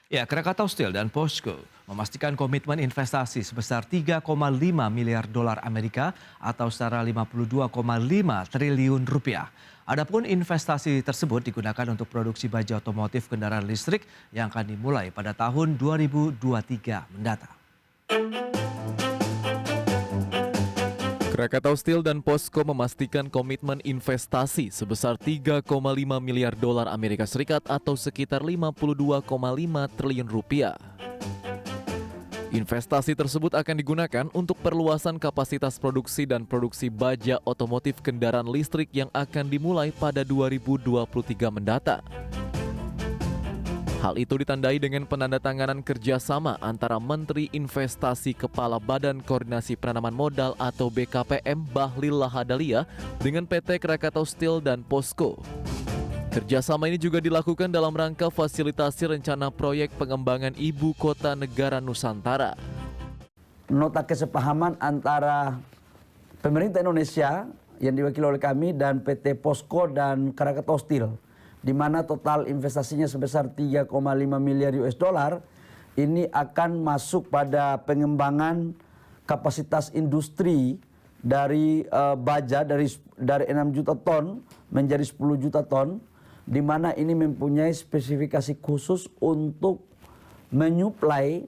Ya, Krakatau Steel dan POSCO memastikan komitmen investasi sebesar 3,5 miliar dolar Amerika atau setara 52,5 triliun rupiah. Adapun investasi tersebut digunakan untuk produksi baja otomotif kendaraan listrik yang akan dimulai pada tahun 2023 mendatang. Krakatau Steel dan POSCO memastikan komitmen investasi sebesar 3,5 miliar dolar Amerika Serikat atau sekitar 52,5 triliun rupiah. Investasi tersebut akan digunakan untuk perluasan kapasitas produksi dan produksi baja otomotif kendaraan listrik yang akan dimulai pada 2023 mendatang. Hal itu ditandai dengan penandatanganan kerjasama antara Menteri Investasi Kepala Badan Koordinasi Penanaman Modal atau BKPM Bahlil Lahadalia dengan PT Krakatau Steel dan POSCO. Kerjasama ini juga dilakukan dalam rangka fasilitasi rencana proyek pengembangan Ibu Kota Negara Nusantara. Nota kesepahaman antara pemerintah Indonesia yang diwakili oleh kami dan PT POSCO dan Krakatau Steel, di mana total investasinya sebesar 3,5 miliar US dollar ini akan masuk pada pengembangan kapasitas industri dari baja dari 6 juta ton menjadi 10 juta ton, di mana ini mempunyai spesifikasi khusus untuk menyuplai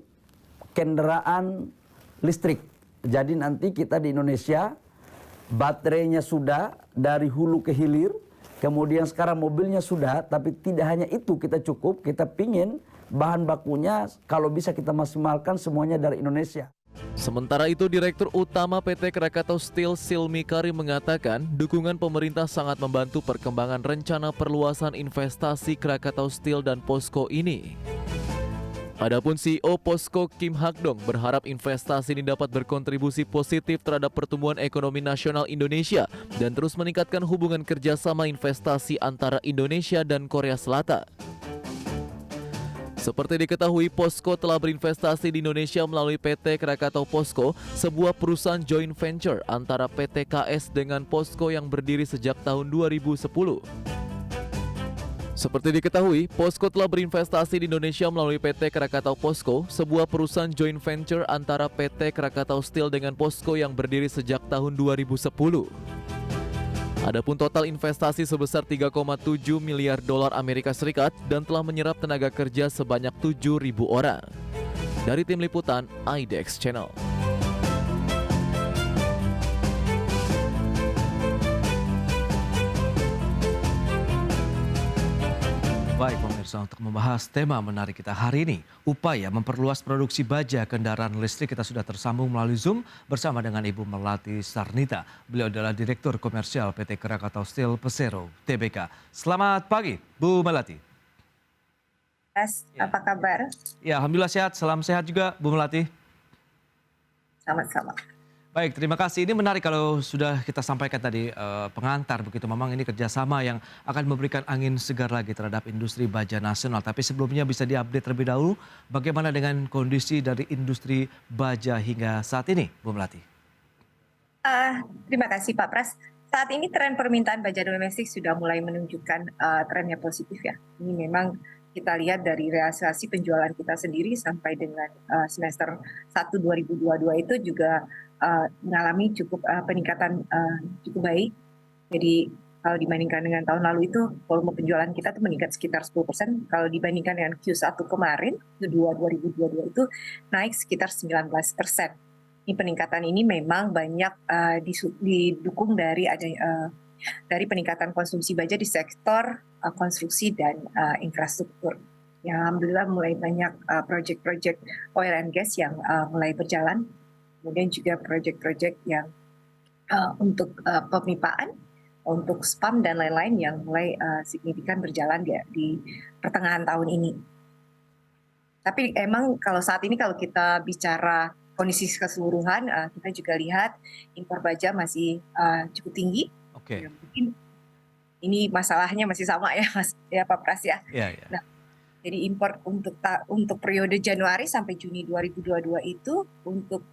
kendaraan listrik. Jadi nanti kita di Indonesia baterainya sudah dari hulu ke hilir. Kemudian sekarang mobilnya sudah, tapi tidak hanya itu kita cukup, kita pingin bahan bakunya kalau bisa kita maksimalkan semuanya dari Indonesia. Sementara itu, Direktur Utama PT Krakatau Steel Silmi Karim mengatakan dukungan pemerintah sangat membantu perkembangan rencana perluasan investasi Krakatau Steel dan POSCO ini. Adapun CEO POSCO Kim Hakdong berharap investasi ini dapat berkontribusi positif terhadap pertumbuhan ekonomi nasional Indonesia dan terus meningkatkan hubungan kerjasama investasi antara Indonesia dan Korea Selatan. Seperti diketahui, POSCO telah berinvestasi di Indonesia melalui PT Krakatau POSCO, sebuah perusahaan joint venture antara PT KS dengan POSCO yang berdiri sejak tahun 2010. Seperti diketahui, POSCO telah berinvestasi di Indonesia melalui PT Krakatau POSCO, sebuah perusahaan joint venture antara PT Krakatau Steel dengan POSCO yang berdiri sejak tahun 2010. Adapun total investasi sebesar 3,7 miliar dolar Amerika Serikat dan telah menyerap tenaga kerja sebanyak 7.000 orang. Dari tim liputan IDX Channel. Baik pemirsa, untuk membahas tema menarik kita hari ini, upaya memperluas produksi baja kendaraan listrik, kita sudah tersambung melalui Zoom bersama dengan Ibu Melati Sarnita. Beliau adalah Direktur Komersial PT Krakatau Steel Persero Tbk. Selamat pagi, Bu Melati. Mas, apa kabar? Ya, Alhamdulillah sehat, salam sehat juga Bu Melati. Sama-sama. Baik, terima kasih. Ini menarik kalau sudah kita sampaikan tadi pengantar begitu. Memang ini kerjasama yang akan memberikan angin segar lagi terhadap industri baja nasional. Tapi sebelumnya bisa diupdate terlebih dahulu bagaimana dengan kondisi dari industri baja hingga saat ini, Bu Melati? Terima kasih Pak Pras. Saat ini tren permintaan baja domestik sudah mulai menunjukkan tren yang positif ya. Ini memang kita lihat dari realisasi penjualan kita sendiri sampai dengan semester 1 2022 itu juga mengalami cukup peningkatan cukup baik. Jadi kalau dibandingkan dengan tahun lalu itu volume penjualan kita itu meningkat sekitar 10%. Kalau dibandingkan dengan Q1 kemarin, Q2 2022 itu naik sekitar 19%. Ini peningkatan ini memang banyak didukung dari peningkatan konsumsi baja di sektor konstruksi dan infrastruktur. Ya, alhamdulillah mulai banyak proyek-proyek oil and gas yang mulai berjalan. Kemudian juga proyek-proyek yang untuk pemipaan, untuk spam dan lain-lain yang mulai signifikan berjalan di pertengahan tahun ini. Tapi emang kalau saat ini kalau kita bicara kondisi keseluruhan, kita juga lihat impor baja masih cukup tinggi. Oke. Ya, mungkin ini masalahnya masih sama ya, Mas, ya Pak Pras ya. Iya, iya. Nah, jadi impor untuk periode Januari sampai Juni 2022 itu untuk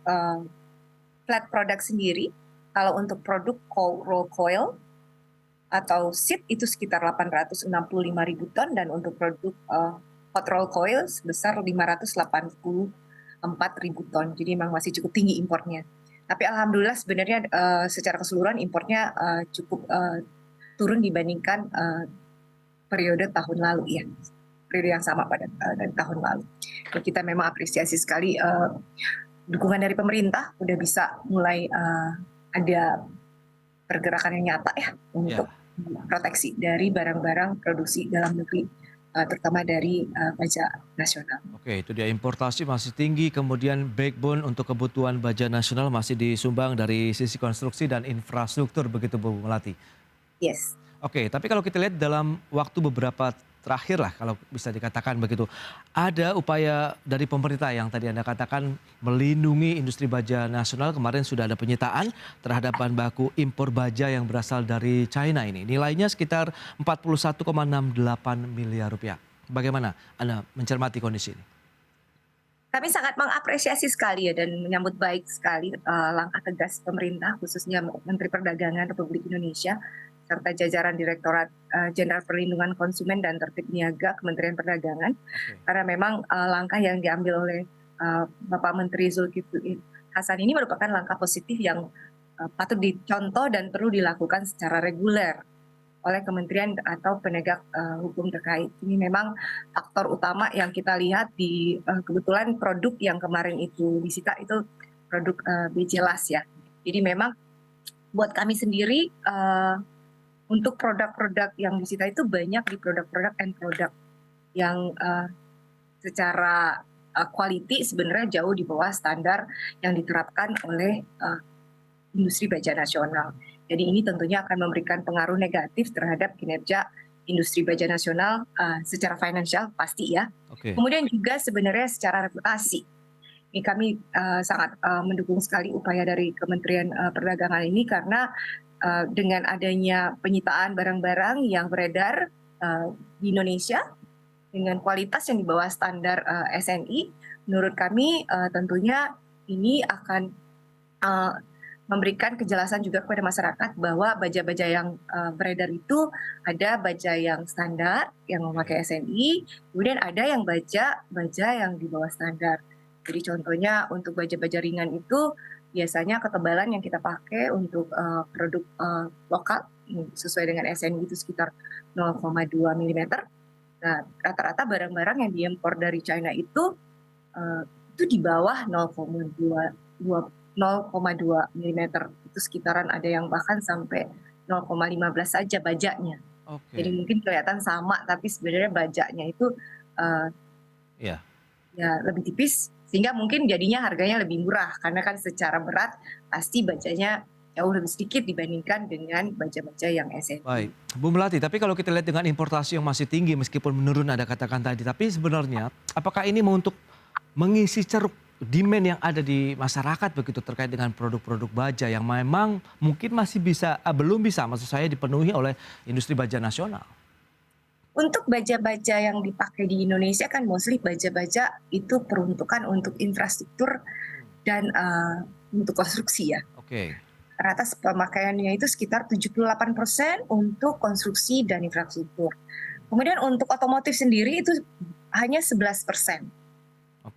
flat product sendiri, kalau untuk produk roll coil atau sheet itu sekitar 865.000 ton dan untuk produk hot roll coil sebesar 584.000 ton. Jadi memang masih cukup tinggi impornya. Tapi alhamdulillah sebenarnya secara keseluruhan impornya cukup turun dibandingkan periode tahun lalu ya. Periode yang sama pada dari tahun lalu. Dan kita memang apresiasi sekali dukungan dari pemerintah udah bisa mulai ada pergerakan yang nyata ya untuk proteksi dari barang-barang produksi dalam negeri, terutama dari baja nasional. Oke, itu dia, importasi masih tinggi, kemudian backbone untuk kebutuhan baja nasional masih disumbang dari sisi konstruksi dan infrastruktur, begitu Bu Melati. Yes. Oke, tapi kalau kita lihat dalam waktu beberapa terakhir lah kalau bisa dikatakan begitu, ada upaya dari pemerintah yang tadi Anda katakan melindungi industri baja nasional. Kemarin sudah ada penyitaan terhadap bahan baku impor baja yang berasal dari China ini. Nilainya sekitar 41,68 miliar rupiah. Bagaimana Anda mencermati kondisi ini? Kami sangat mengapresiasi sekali ya dan menyambut baik sekali langkah tegas pemerintah, khususnya Menteri Perdagangan Republik Indonesia serta jajaran Direktorat Jenderal Perlindungan Konsumen dan Tertib Niaga Kementerian Perdagangan. Karena memang langkah yang diambil oleh Bapak Menteri Zulkifli Hasan ini merupakan langkah positif yang patut dicontoh dan perlu dilakukan secara reguler oleh kementerian atau penegak hukum terkait. Ini memang faktor utama yang kita lihat di kebetulan produk yang kemarin itu disita itu produk BJLAS ya. Jadi memang buat kami sendiri untuk produk-produk yang disita itu banyak di produk-produk end product yang secara quality sebenarnya jauh di bawah standar yang diterapkan oleh industri baja nasional. Jadi ini tentunya akan memberikan pengaruh negatif terhadap kinerja industri baja nasional secara finansial pasti ya. Kemudian juga sebenarnya secara reputasi. Ini kami sangat mendukung sekali upaya dari Kementerian Perdagangan ini karena dengan adanya penyitaan barang-barang yang beredar di Indonesia dengan kualitas yang di bawah standar SNI, menurut kami tentunya ini akan memberikan kejelasan juga kepada masyarakat bahwa baja-baja yang beredar itu ada baja yang standar yang memakai SNI, kemudian ada yang baja yang di bawah standar. Jadi contohnya untuk baja-baja ringan itu biasanya ketebalan yang kita pakai untuk produk lokal sesuai dengan SNI itu sekitar 0,2 mm. Nah, rata-rata barang-barang yang diimpor dari China itu di bawah 0,2 mm. Itu sekitaran ada yang bahkan sampai 0,15 saja bajanya. Jadi mungkin kelihatan sama, tapi sebenarnya bajanya itu ya lebih tipis. Sehingga mungkin jadinya harganya lebih murah karena kan secara berat pasti bajanya jauh lebih sedikit dibandingkan dengan baja-baja yang SNI. Baik, Bu Melati, tapi kalau kita lihat dengan importasi yang masih tinggi meskipun menurun ada katakan tadi, tapi sebenarnya apakah ini untuk mengisi ceruk demand yang ada di masyarakat begitu terkait dengan produk-produk baja yang memang mungkin masih belum bisa maksud saya dipenuhi oleh industri baja nasional? Untuk baja-baja yang dipakai di Indonesia kan mostly baja-baja itu peruntukan untuk infrastruktur dan untuk konstruksi ya. Rata pemakaiannya itu sekitar 78% untuk konstruksi dan infrastruktur. Kemudian untuk otomotif sendiri itu hanya 11%.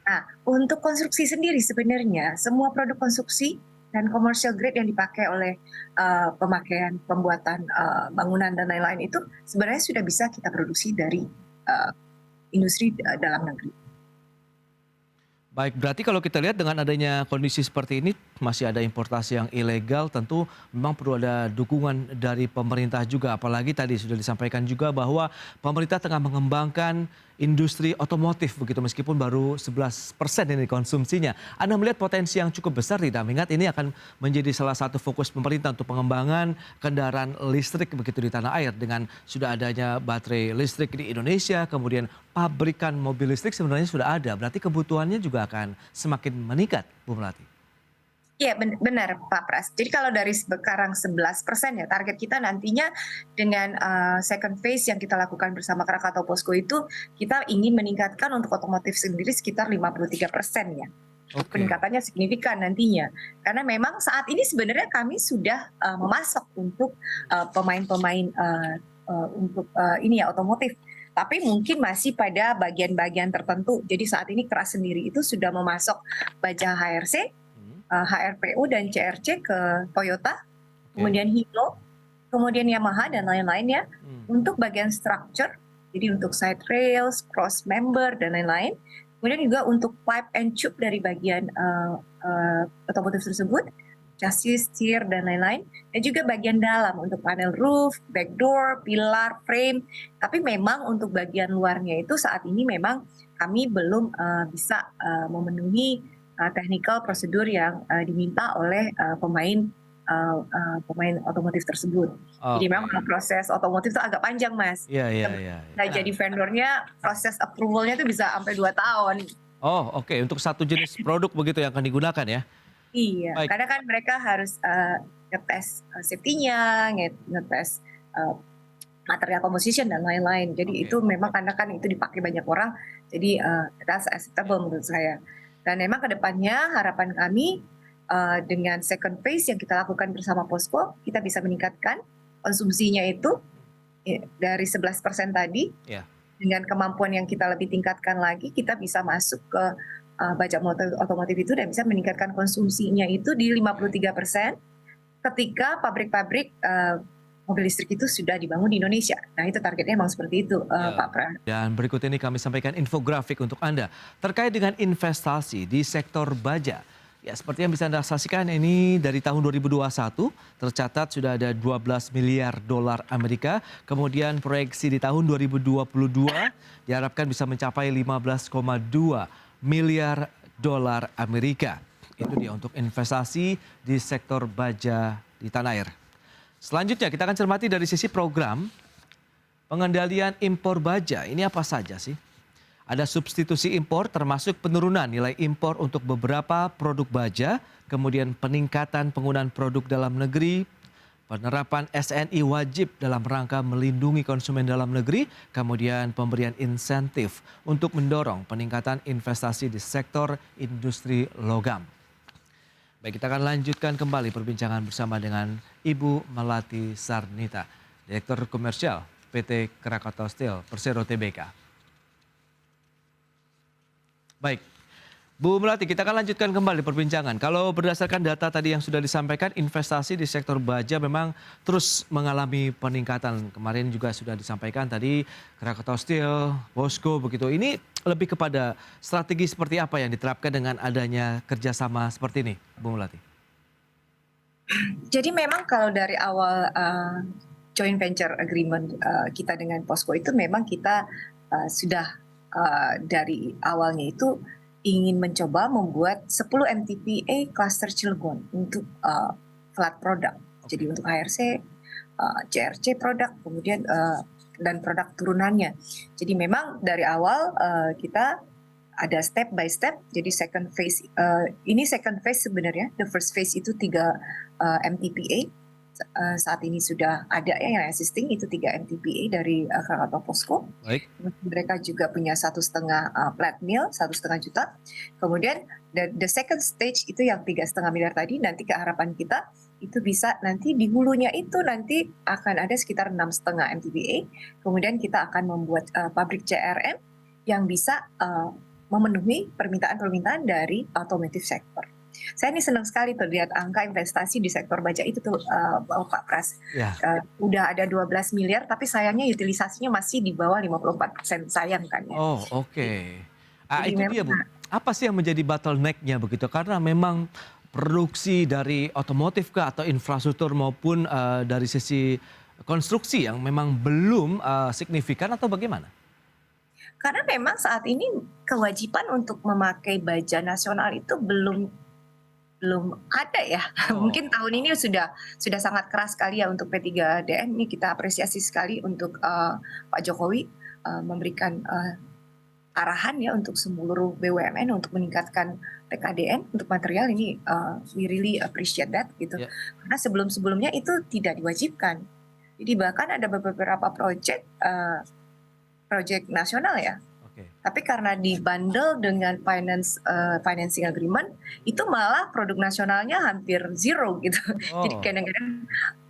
Nah, untuk konstruksi sendiri sebenarnya semua produk konstruksi dan commercial grade yang dipakai oleh pemakaian pembuatan bangunan dan lain-lain itu sebenarnya sudah bisa kita produksi dari industri dalam negeri. Baik, berarti kalau kita lihat dengan adanya kondisi seperti ini masih ada importasi yang ilegal, tentu memang perlu ada dukungan dari pemerintah juga. Apalagi tadi sudah disampaikan juga bahwa pemerintah tengah mengembangkan industri otomotif begitu meskipun baru 11% ini konsumsinya. Anda melihat potensi yang cukup besar tidak? Mengingat ini akan menjadi salah satu fokus pemerintah untuk pengembangan kendaraan listrik begitu di tanah air dengan sudah adanya baterai listrik di Indonesia, kemudian pabrikan mobil listrik sebenarnya sudah ada. Berarti kebutuhannya juga akan semakin meningkat, Bu Melati. Iya benar Pak Pras. Jadi kalau dari sekarang 11% ya target kita nantinya dengan second phase yang kita lakukan bersama Krakatau Posko itu kita ingin meningkatkan untuk otomotif sendiri sekitar 53% ya. Peningkatannya signifikan nantinya. Karena memang saat ini sebenarnya kami sudah memasok untuk pemain-pemain untuk ini ya otomotif. tapi mungkin masih pada bagian-bagian tertentu. Jadi saat ini Keras sendiri itu sudah memasok baja HRC, HRPU dan CRC ke Toyota, kemudian Hino, kemudian Yamaha dan lain-lain ya. Untuk bagian structure, jadi untuk side rails, cross member dan lain-lain. Kemudian juga untuk pipe and tube dari bagian otomotif tersebut, chassis, steer, dan lain-lain. Dan juga bagian dalam untuk panel roof, back door, pilar, frame. Tapi memang untuk bagian luarnya itu saat ini memang kami belum bisa memenuhi technical prosedur yang diminta oleh pemain otomotif tersebut. Jadi memang proses otomotif itu agak panjang, Mas. Iya. Nah, jadi vendornya proses approvalnya itu bisa sampai 2 tahun. Oh, oke. Untuk satu jenis produk begitu yang akan digunakan ya? Iya, Baik. karena kan mereka harus ngetes safety-nya, ngetes material composition dan lain-lain. Jadi itu memang karena kan itu dipakai banyak orang, jadi that's acceptable menurut saya. Dan memang ke depannya harapan kami dengan second phase yang kita lakukan bersama Posko, kita bisa meningkatkan konsumsinya itu dari 11% tadi. Dengan kemampuan yang kita lebih tingkatkan lagi, kita bisa masuk ke baja otomotif itu dan bisa meningkatkan konsumsinya itu di 53% ketika pabrik-pabrik mobil listrik itu sudah dibangun di Indonesia. Nah, itu targetnya memang seperti itu, Pak Pran. Dan berikut ini kami sampaikan infografik untuk Anda terkait dengan investasi di sektor baja. Ya, seperti yang bisa Anda saksikan ini dari tahun 2021 tercatat sudah ada 12 miliar dolar Amerika. Kemudian proyeksi di tahun 2022 diharapkan bisa mencapai 15,2 miliar dolar Amerika. Itu dia untuk investasi di sektor baja di tanah air. Selanjutnya kita akan cermati dari sisi program pengendalian impor baja. Ini apa saja sih? Ada substitusi impor termasuk penurunan nilai impor untuk beberapa produk baja, kemudian peningkatan penggunaan produk dalam negeri, penerapan SNI wajib dalam rangka melindungi konsumen dalam negeri, kemudian pemberian insentif untuk mendorong peningkatan investasi di sektor industri logam. Baik, kita akan lanjutkan kembali perbincangan bersama dengan Ibu Melati Sarnita, Direktur Komersial PT Krakatau Steel Persero Tbk. Baik, Bu Melati, kita akan lanjutkan kembali perbincangan. Kalau berdasarkan data tadi yang sudah disampaikan, investasi di sektor baja memang terus mengalami peningkatan. Kemarin juga sudah disampaikan tadi Krakatau Steel, Posko begitu. Ini lebih kepada strategi seperti apa yang diterapkan dengan adanya kerjasama seperti ini, Bu Melati? Jadi memang kalau dari awal joint venture agreement kita dengan Posko itu memang kita sudah dari awalnya itu ingin mencoba membuat 10 MTPA cluster Cilegon untuk flat product. Jadi untuk HRC, CRC produk, kemudian dan produk turunannya. Jadi memang dari awal kita ada step by step. Jadi second phase ini second phase sebenarnya. The first phase itu 3 MTPA. Saat ini sudah ada ya yang existing itu 3 MTPA dari Krakatau Posko. Baik. Mereka juga punya 1,5 plat mill, 1,5 juta. Kemudian the second stage itu yang 3,5 miliar tadi, nanti keharapan kita itu bisa nanti di hulunya itu nanti akan ada sekitar 6,5 MTPA. Kemudian kita akan membuat pabrik CRM yang bisa memenuhi permintaan-permintaan dari automotive sector. Saya ini senang sekali tuh lihat angka investasi di sektor baja itu tuh Pak Pras. Udah ada 12 miliar tapi sayangnya utilisasinya masih di bawah 54%, sayang kan ya. Oh, oke. Itu dia, Bu. Apa sih yang menjadi bottleneck-nya begitu? Karena memang produksi dari otomotif atau infrastruktur maupun dari sisi konstruksi yang memang belum signifikan atau bagaimana? Karena memang saat ini kewajiban untuk memakai baja nasional itu belum ada ya. Mungkin tahun ini sudah sangat keras sekali ya untuk P3DN. Ini kita apresiasi sekali untuk Pak Jokowi memberikan arahan ya untuk seluruh BUMN untuk meningkatkan PKDN untuk material ini. We really appreciate that gitu. Karena sebelum-sebelumnya itu tidak diwajibkan. Jadi bahkan ada beberapa proyek nasional ya. Tapi karena dibundle dengan financing agreement, itu malah produk nasionalnya hampir zero gitu. Jadi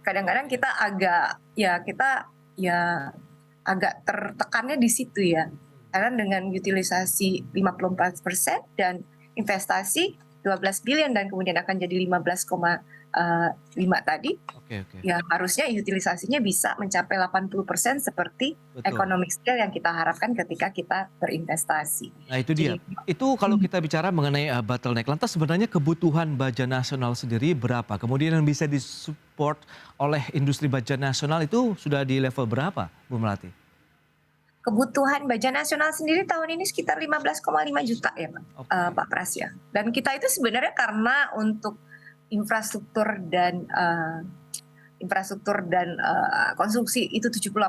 kadang-kadang kita agak agak tertekannya di situ ya. Karena dengan utilisasi 54% dan investasi 12 billion dan kemudian akan jadi 15,5 tadi, Oke, oke. ya harusnya utilisasinya bisa mencapai 80% seperti Betul. economic scale yang kita harapkan ketika kita berinvestasi. Nah itu dia. Jadi, Itu kalau kita bicara mengenai bottleneck, lantas sebenarnya kebutuhan baja nasional sendiri berapa? Kemudian yang bisa disupport oleh industri baja nasional itu sudah di level berapa, Bu Melati? kebutuhan baja nasional sendiri tahun ini sekitar 15,5 juta ya Oke. Pak Pras ya. Dan kita itu sebenarnya karena untuk infrastruktur dan konsumsi itu 78%,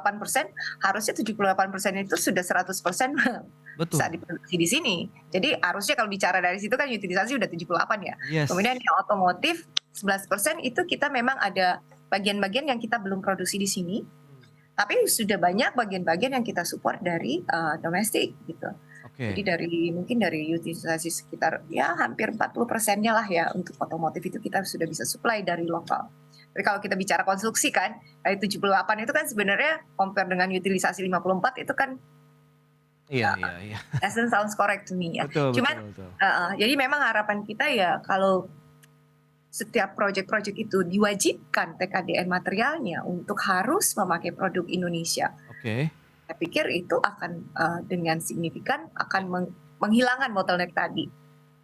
harusnya 78% itu sudah 100% Betul. bisa diproduksi di sini. Jadi harusnya kalau bicara dari situ kan utilisasi sudah 78 ya. Yes. Kemudian yang otomotif 11% itu kita memang ada bagian-bagian yang kita belum produksi di sini. Tapi sudah banyak bagian-bagian yang kita support dari domestik gitu. Oke. Jadi mungkin dari utilisasi sekitar ya hampir 40%-nya lah ya untuk otomotif itu kita sudah bisa supply dari lokal. Tapi kalau kita bicara konstruksi kan, dari 78 itu kan sebenarnya compare dengan utilisasi 54 itu kan Iya. doesn't sounds correct to me ya. Betul. Jadi memang harapan kita ya kalau setiap proyek-proyek itu diwajibkan TKDN materialnya untuk harus memakai produk Indonesia. Oke. Saya pikir itu akan dengan signifikan akan menghilangkan bottleneck tadi.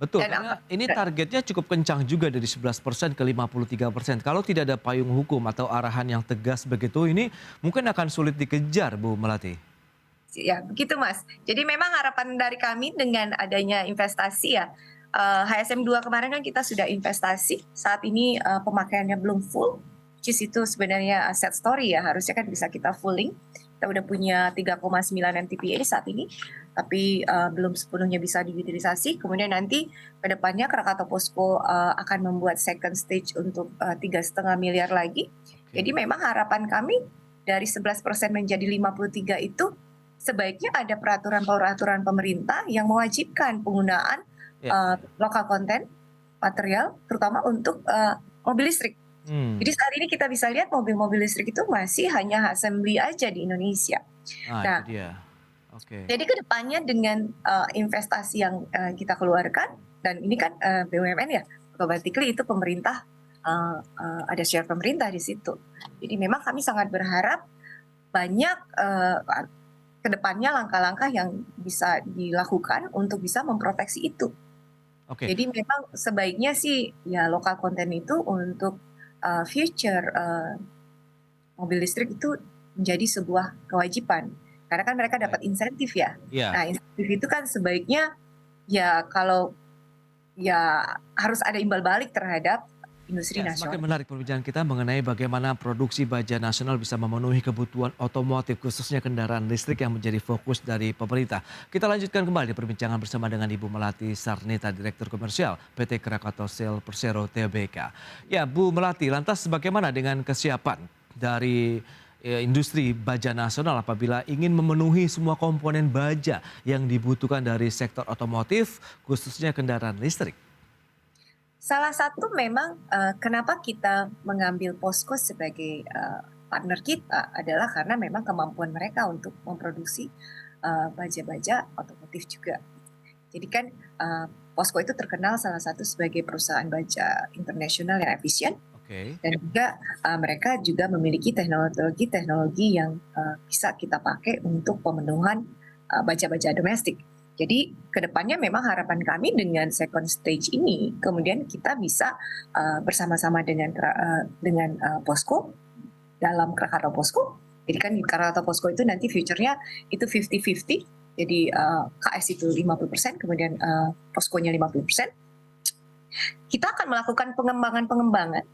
Betul, Dan karena ini targetnya cukup kencang juga dari 11% ke 53%. Kalau tidak ada payung hukum atau arahan yang tegas begitu, ini mungkin akan sulit dikejar, Bu Melati. Ya, begitu Mas. Jadi memang harapan dari kami dengan adanya investasi ya, HSM 2 kemarin kan kita sudah investasi, saat ini pemakaiannya belum full, which is itu sebenarnya set story ya, harusnya kan bisa kita fulling. Kita udah punya 3,9 MTPA saat ini, tapi belum sepenuhnya bisa diutilisasi. Kemudian nanti ke depannya Krakatau Posko akan membuat second stage untuk 3,5 miliar lagi. Jadi memang harapan kami dari 11% menjadi 53 itu sebaiknya ada peraturan pemerintah yang mewajibkan penggunaan lokal konten material, terutama untuk mobil listrik. Jadi saat ini kita bisa lihat mobil-mobil listrik itu masih hanya assembly aja di Indonesia. Nah, itu dia. Oke. Jadi kedepannya dengan investasi yang kita keluarkan, dan ini kan BUMN ya, automatically itu pemerintah, ada share pemerintah di situ. Jadi memang kami sangat berharap banyak kedepannya langkah-langkah yang bisa dilakukan untuk bisa memproteksi itu. Oke. Jadi memang sebaiknya sih ya lokal konten itu untuk future mobil listrik itu menjadi sebuah kewajiban. Karena kan mereka dapat insentif ya. Nah insentif itu kan sebaiknya ya kalau ya harus ada imbal balik terhadap industri nasional. Semakin menarik perbincangan kita mengenai bagaimana produksi baja nasional bisa memenuhi kebutuhan otomotif, khususnya kendaraan listrik yang menjadi fokus dari pemerintah. Kita lanjutkan kembali perbincangan bersama dengan Ibu Melati Sarnita, Direktur Komersial PT Krakatau Steel Persero Tbk. Ya, Bu Melati, lantas bagaimana dengan kesiapan dari industri baja nasional apabila ingin memenuhi semua komponen baja yang dibutuhkan dari sektor otomotif, khususnya kendaraan listrik? Salah satu memang kenapa kita mengambil Posko sebagai partner kita adalah karena memang kemampuan mereka untuk memproduksi baja-baja otomotif juga. Jadi kan Posko itu terkenal salah satu sebagai perusahaan baja internasional yang efisien. Dan juga mereka juga memiliki teknologi-teknologi yang bisa kita pakai untuk pemenuhan baja-baja domestik. Jadi kedepannya memang harapan kami dengan second stage ini, kemudian kita bisa bersama-sama dengan Posko dalam Krakatau Posko. Jadi kan di Krakatau Posko itu nanti future-nya itu 50-50, jadi KS itu 50%, kemudian Poskonya 50%. Kita akan melakukan pengembangan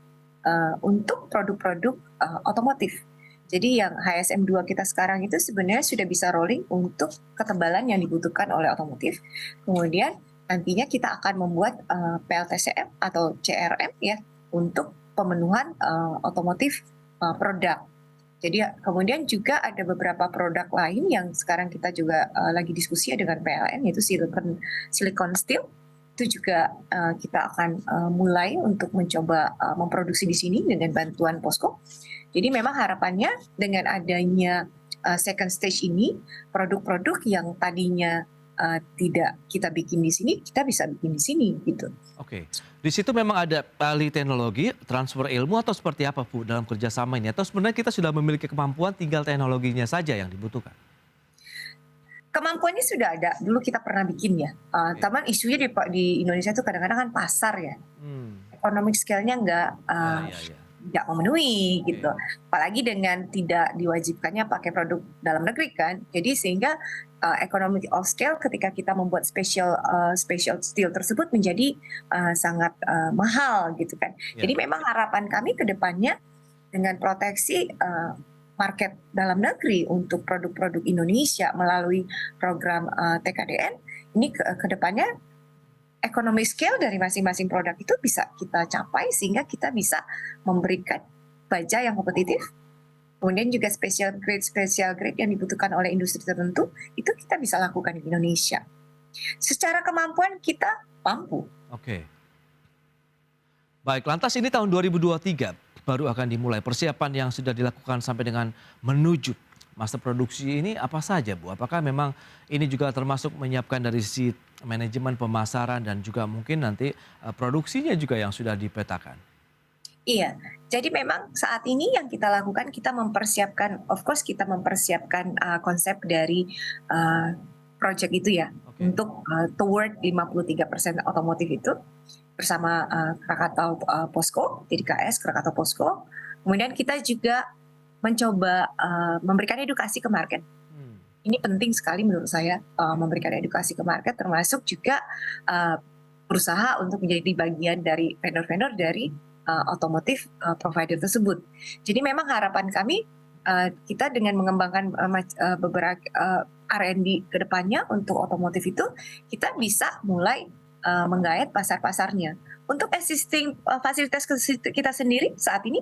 untuk produk-produk otomotif. Jadi yang HSM 2 kita sekarang itu sebenarnya sudah bisa rolling untuk ketebalan yang dibutuhkan oleh otomotif. Kemudian nantinya kita akan membuat PLTCM atau CRM ya untuk pemenuhan otomotif produk. Jadi kemudian juga ada beberapa produk lain yang sekarang kita juga lagi diskusi dengan PLN, yaitu silicon steel. Itu juga kita akan mulai untuk mencoba memproduksi di sini dengan bantuan Posko. Jadi memang harapannya dengan adanya second stage ini, produk-produk yang tadinya tidak kita bikin di sini, kita bisa bikin di sini gitu. Oke, di situ memang ada ahli teknologi, transfer ilmu atau seperti apa Bu dalam kerjasama ini? Atau sebenarnya kita sudah memiliki kemampuan, tinggal teknologinya saja yang dibutuhkan? Kemampuannya sudah ada, dulu kita pernah bikin ya. Taman isunya di Indonesia itu kadang-kadang kan pasar ya. Economic scale-nya nggak memenuhi gitu. Apalagi dengan tidak diwajibkannya pakai produk dalam negeri kan. Jadi sehingga economic of scale ketika kita membuat special steel tersebut menjadi sangat mahal gitu kan. Jadi memang harapan kami ke depannya dengan proteksi market dalam negeri untuk produk-produk Indonesia melalui program TKDN ini ke depannya economic scale dari masing-masing produk itu bisa kita capai sehingga kita bisa memberikan baja yang kompetitif. Kemudian juga special grade yang dibutuhkan oleh industri tertentu itu kita bisa lakukan di Indonesia. Secara kemampuan kita mampu. Oke. Baik, lantas ini tahun 2023 baru akan dimulai. Persiapan yang sudah dilakukan sampai dengan menuju masa produksi ini apa saja Bu? Apakah memang ini juga termasuk menyiapkan dari sisi manajemen pemasaran dan juga mungkin nanti produksinya juga yang sudah dipetakan? Iya, jadi memang saat ini yang kita lakukan kita mempersiapkan, of course kita mempersiapkan konsep dari project itu ya untuk toward 53% otomotif itu bersama Krakatau Posko, jadi KS Krakatau Posko. Kemudian kita juga mencoba memberikan edukasi ke market. Ini penting sekali menurut saya memberikan edukasi ke market, termasuk juga berusaha untuk menjadi bagian dari vendor-vendor dari otomotif provider tersebut. Jadi memang harapan kami kita dengan mengembangkan beberapa R&D ke depannya untuk otomotif itu kita bisa mulai menggait pasar-pasarnya. Untuk existing fasilitas kita sendiri saat ini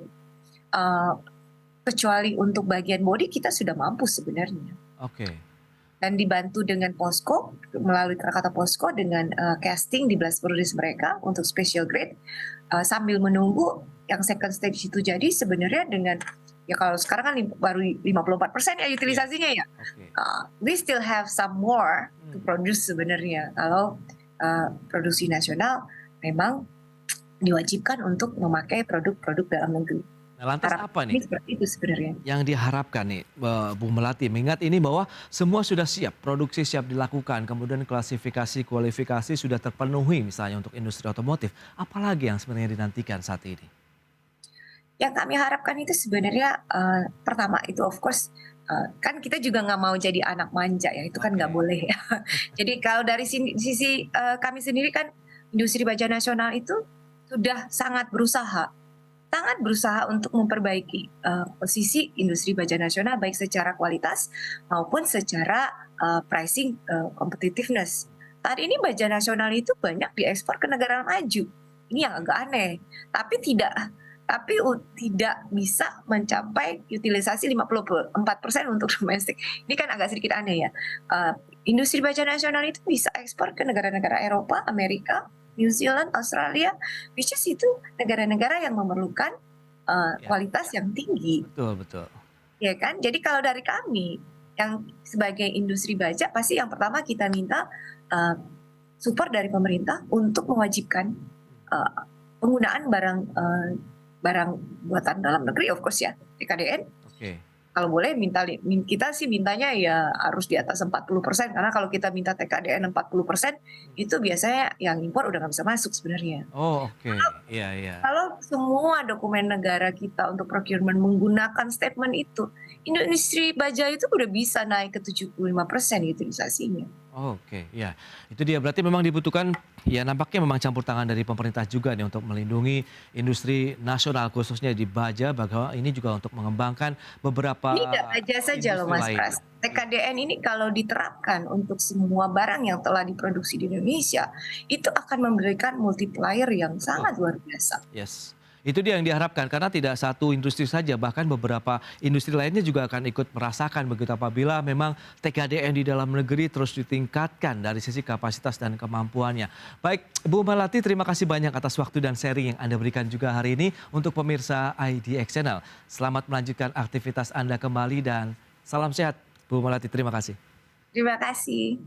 kecuali untuk bagian body kita sudah mampu sebenarnya. Oke. Dan dibantu dengan Posko melalui Krakatau Posko dengan casting di blast furnace mereka untuk special grade sambil menunggu yang second stage itu jadi sebenarnya dengan ya kalau sekarang kan baru 54% ya utilisasinya ya. We still have some more to produce sebenarnya kalau produksi nasional memang diwajibkan untuk memakai produk-produk dalam negeri. Nah, lantas apa nih seperti itu sebenarnya yang diharapkan nih Bu Melati? Mengingat ini bahwa semua sudah siap, produksi siap dilakukan, kemudian klasifikasi, kualifikasi sudah terpenuhi misalnya untuk industri otomotif. Apalagi yang sebenarnya dinantikan saat ini? Yang kami harapkan itu sebenarnya pertama itu of course kan kita juga nggak mau jadi anak manja ya, itu kan nggak boleh ya. Jadi kalau dari sisi kami sendiri kan industri baja nasional itu sudah sangat berusaha untuk memperbaiki posisi industri baja nasional baik secara kualitas maupun secara pricing competitiveness. Saat ini baja nasional itu banyak diekspor ke negara maju. Ini yang agak aneh. Tapi tidak bisa mencapai utilisasi 54% untuk domestik. Ini kan agak sedikit aneh ya. Industri baja nasional itu bisa ekspor ke negara-negara Eropa, Amerika, New Zealand, Australia, which is itu negara-negara yang memerlukan kualitas yang tinggi. Betul. Ya kan? Jadi kalau dari kami yang sebagai industri baja pasti yang pertama kita minta support dari pemerintah untuk mewajibkan penggunaan barang buatan dalam negeri, of course ya, TKDN. Kalau boleh kita sih mintanya ya harus di atas 40%, karena kalau kita minta TKDN 40% itu biasanya yang impor udah nggak bisa masuk sebenarnya. Iya. Kalau semua dokumen negara kita untuk procurement menggunakan statement itu, industri baja itu udah bisa naik ke 75% utilisasinya. Ya. Itu dia, berarti memang dibutuhkan, ya nampaknya memang campur tangan dari pemerintah juga nih untuk melindungi industri nasional khususnya di baja, bahwa ini juga untuk mengembangkan beberapa ini tidak baja saja loh Mas Pras. TKDN ini kalau diterapkan untuk semua barang yang telah diproduksi di Indonesia, itu akan memberikan multiplier yang sangat luar biasa. Yes. Itu dia yang diharapkan, karena tidak satu industri saja, bahkan beberapa industri lainnya juga akan ikut merasakan begitu apabila memang TKDN di dalam negeri terus ditingkatkan dari sisi kapasitas dan kemampuannya. Baik, Bu Melati, terima kasih banyak atas waktu dan sharing yang Anda berikan juga hari ini untuk pemirsa IDX Channel. Selamat melanjutkan aktivitas Anda kembali dan Salam sehat, Bu Melati. Terima kasih. Terima kasih.